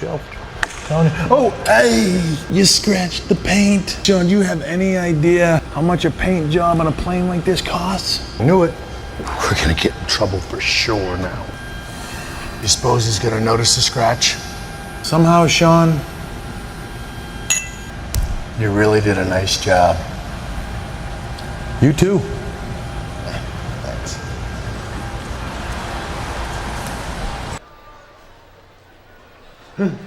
shelf. Oh, hey, you scratched the paint. Sean, do you have any idea how much a paint job on a plane like this costs? I knew it. We're gonna get in trouble for sure now. You suppose he's gonna notice the scratch? Somehow, Sean, You really did a nice job. you too. Thanks.